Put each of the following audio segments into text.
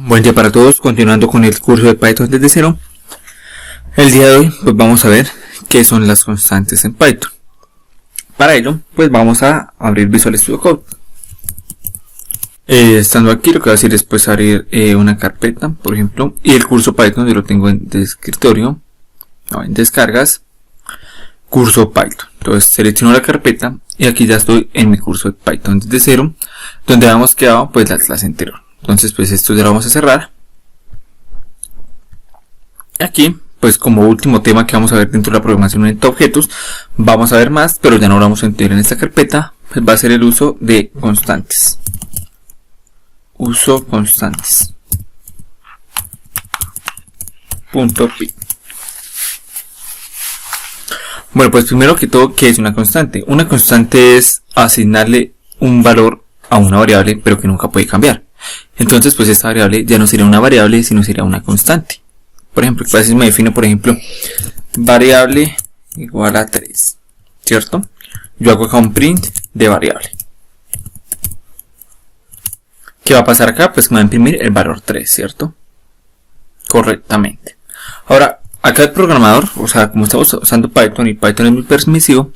Buen día para todos, continuando con el curso de Python desde cero. El día de hoy pues vamos a ver qué son las constantes en Python. Para ello pues vamos a abrir Visual Studio Code. Estando aquí lo que voy a hacer es pues abrir una carpeta, por ejemplo, y el curso Python yo lo tengo en escritorio, en descargas, curso Python. Entonces selecciono la carpeta y aquí ya estoy en mi curso de Python desde cero, donde habíamos quedado pues la clase anterior. Entonces pues esto ya lo vamos a cerrar. Aquí pues como último tema que vamos a ver dentro de la programación orientada a objetos, vamos a ver más, pero ya no lo vamos a entender en esta carpeta, pues va a ser el uso de constantes. Uso constantes. .py. Bueno, pues primero que todo, ¿qué es una constante? Una constante es asignarle un valor a una variable, pero que nunca puede cambiar. Entonces, pues esta variable ya no sería una variable, sino sería una constante. Por ejemplo, si me defino, por ejemplo, variable igual a 3, ¿cierto? Yo hago acá un print de variable. ¿Qué va a pasar acá? Pues me va a imprimir el valor 3, ¿cierto? Correctamente. Ahora, acá el programador, o sea, como estamos usando Python y Python es muy permisivo,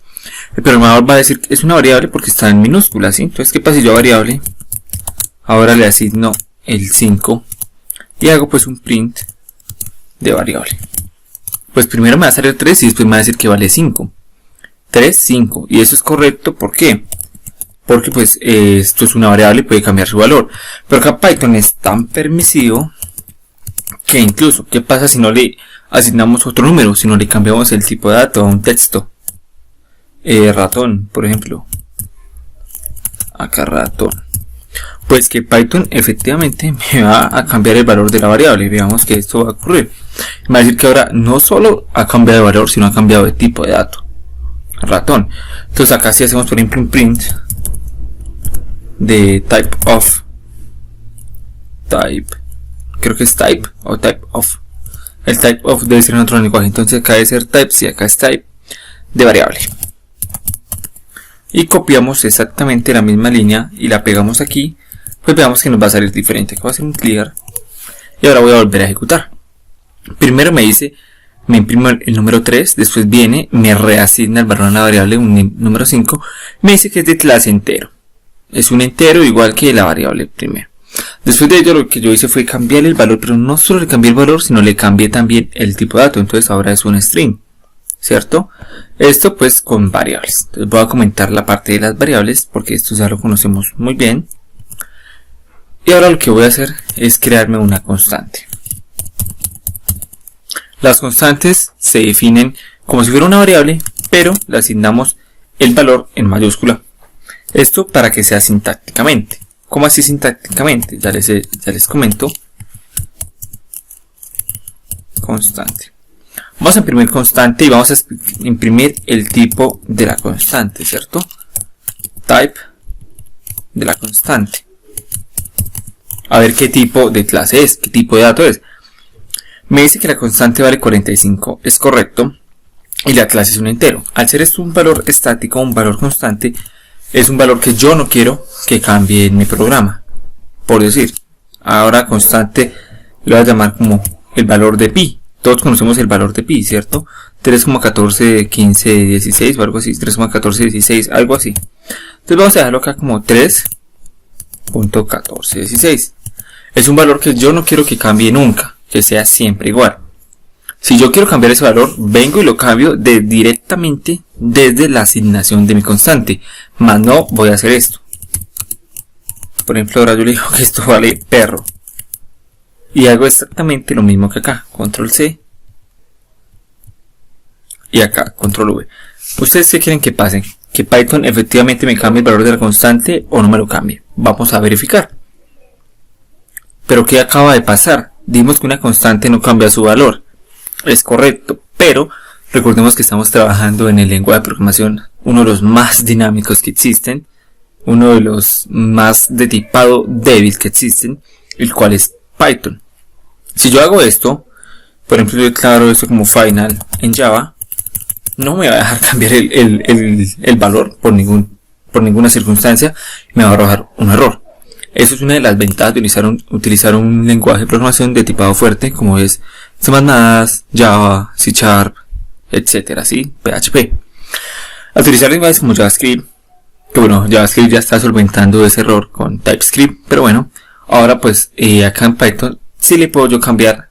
el programador va a decir que es una variable porque está en minúsculas, ¿sí? Entonces, ¿qué pasa si yo a variable ahora le asigno el 5 y hago pues un print de variable? Pues primero me va a salir 3 y después me va a decir que vale 5. 3, 5. Y eso es correcto, ¿por qué? Porque pues esto es una variable y puede cambiar su valor. Pero acá Python es tan permisivo que incluso, ¿qué pasa si no le asignamos otro número? Si no le cambiamos el tipo de dato a un texto. Ratón, por ejemplo. Acá ratón. Pues que Python efectivamente me va a cambiar el valor de la variable. Veamos que esto va a ocurrir. Me va a decir que ahora no solo ha cambiado de valor, sino ha cambiado de tipo de dato. Ratón. Entonces acá si hacemos por ejemplo un print de type of. Creo que es type o type of. El type of debe ser en otro lenguaje. Entonces acá debe ser type, si acá es type de variable. Y copiamos exactamente la misma línea y la pegamos aquí. Pues veamos que nos va a salir diferente. Voy a hacer un clear y ahora voy a volver a ejecutar. Primero me dice, me imprime el número 3, después viene, me reasigna el valor a la variable, un número 5, me dice que es de clase entero. Es un entero igual que la variable primero. Después de ello lo que yo hice fue cambiar el valor, pero no solo le cambié el valor, sino le cambié también el tipo de dato. Entonces ahora es un string, ¿cierto? Esto pues con variables. Entonces voy a comentar la parte de las variables porque esto ya lo conocemos muy bien. Y ahora lo que voy a hacer es crearme una constante. Las constantes se definen como si fuera una variable, pero le asignamos el valor en mayúscula. Esto para que sea sintácticamente. ¿Cómo así sintácticamente? Ya les comento. Constante. Vamos a imprimir constante y vamos a imprimir el tipo de la constante, ¿cierto? Type de la constante. A ver qué tipo de clase es, qué tipo de dato es. Me dice que la constante vale 45, es correcto, y la clase es un entero. Al ser esto un valor estático, un valor constante, es un valor que yo no quiero que cambie en mi programa. Por decir, ahora constante lo voy a llamar como el valor de pi. Todos conocemos el valor de pi, ¿cierto? 3,141516 o algo así, 3,1416, algo así. Entonces vamos a dejarlo acá como 3.1416. Es un valor que yo no quiero que cambie nunca, que sea siempre igual. Si yo quiero cambiar ese valor, vengo y lo cambio directamente desde la asignación de mi constante. Más no voy a hacer esto. Por ejemplo, ahora yo le digo que esto vale perro. Y hago exactamente lo mismo que acá. Control C. Y acá, Control V. ¿Ustedes qué quieren que pase? ¿Que Python efectivamente me cambie el valor de la constante o no me lo cambie? Vamos a verificar. Pero ¿qué acaba de pasar? Dimos que una constante no cambia su valor. Es correcto, pero recordemos que estamos trabajando en el lenguaje de programación, uno de los más dinámicos que existen, uno de los más de tipado débil que existen, el cual es Python. Si yo hago esto, por ejemplo yo declaro esto como final en Java, no me va a dejar cambiar el valor por ninguna circunstancia, me va a arrojar un error. Eso es una de las ventajas de utilizar un lenguaje de programación de tipado fuerte como es C++, Java, C#, etcétera, ¿sí? PHP. Al utilizar lenguajes como JavaScript, que bueno, JavaScript ya está solventando ese error con TypeScript, pero bueno, ahora pues acá en Python sí le puedo yo cambiar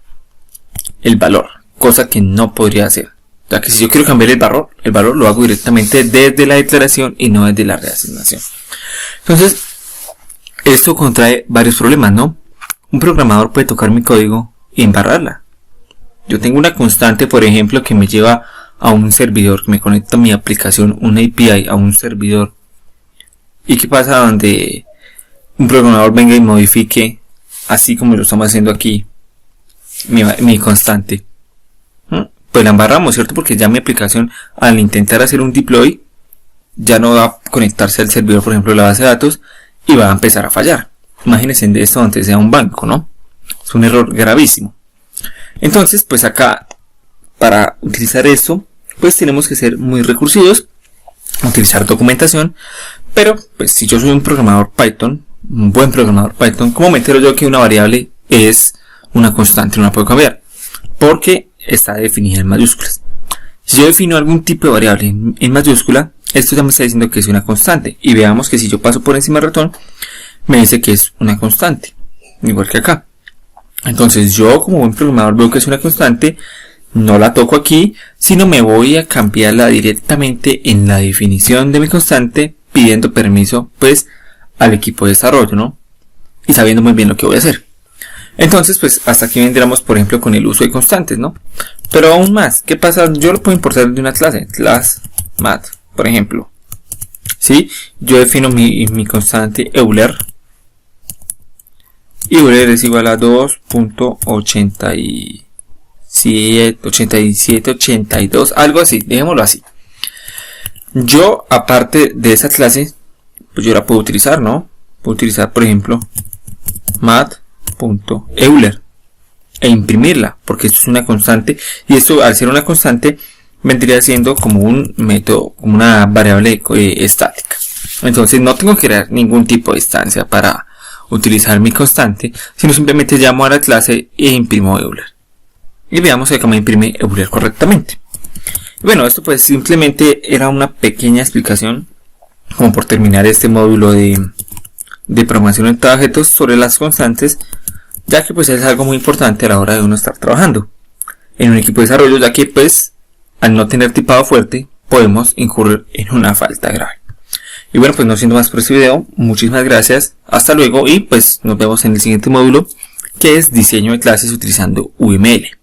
el valor, cosa que no podría hacer, ya que si yo quiero cambiar el valor lo hago directamente desde la declaración y no desde la reasignación. Entonces, esto contrae varios problemas, ¿no? Un programador puede tocar mi código y embarrarla. Yo tengo una constante, por ejemplo, que me lleva a un servidor, que me conecta mi aplicación, una API a un servidor. ¿Y qué pasa donde un programador venga y modifique, así como lo estamos haciendo aquí, mi constante? Pues la embarramos, ¿cierto? Porque ya mi aplicación, al intentar hacer un deploy, ya no va a conectarse al servidor, por ejemplo, la base de datos, y va a empezar a fallar. Imagínense de esto antes sea un banco, ¿no? Es un error gravísimo. Entonces, pues acá, para utilizar esto, pues tenemos que ser muy recursivos, utilizar documentación, pero pues si yo soy un programador Python, un buen programador Python, ¿cómo me entero yo que una variable es una constante, no la puedo cambiar? Porque está definida en mayúsculas. Si yo defino algún tipo de variable en mayúscula, esto ya me está diciendo que es una constante. Y veamos que si yo paso por encima del ratón, me dice que es una constante, igual que acá. Entonces yo como buen programador veo que es una constante, no la toco aquí, sino me voy a cambiarla directamente en la definición de mi constante, pidiendo permiso pues al equipo de desarrollo, ¿no? Y sabiendo muy bien lo que voy a hacer. Entonces pues hasta aquí vendríamos, por ejemplo, con el uso de constantes, ¿no? Pero aún más, ¿qué pasa? Yo lo puedo importar de una clase, class math, por ejemplo. ¿Sí? Yo defino mi constante Euler. Y Euler es igual a 2.8782, algo así, dejémoslo así. Yo, aparte de esa clase, pues yo la puedo utilizar, ¿no? Puedo utilizar, por ejemplo, math.euler e imprimirla, porque esto es una constante, y esto al ser una constante vendría siendo como un método, como una variable estática. Entonces no tengo que crear ningún tipo de instancia para utilizar mi constante, sino simplemente llamo a la clase e imprimo Euler. Y veamos que acá me imprime Euler correctamente. Bueno, esto pues simplemente era una pequeña explicación, como por terminar este módulo de programación orientada a objetos sobre las constantes, ya que pues es algo muy importante a la hora de uno estar trabajando en un equipo de desarrollo, ya que pues al no tener tipado fuerte podemos incurrir en una falta grave. Y bueno, pues no siendo más por este video, muchísimas gracias, hasta luego y pues nos vemos en el siguiente módulo, que es diseño de clases utilizando UML.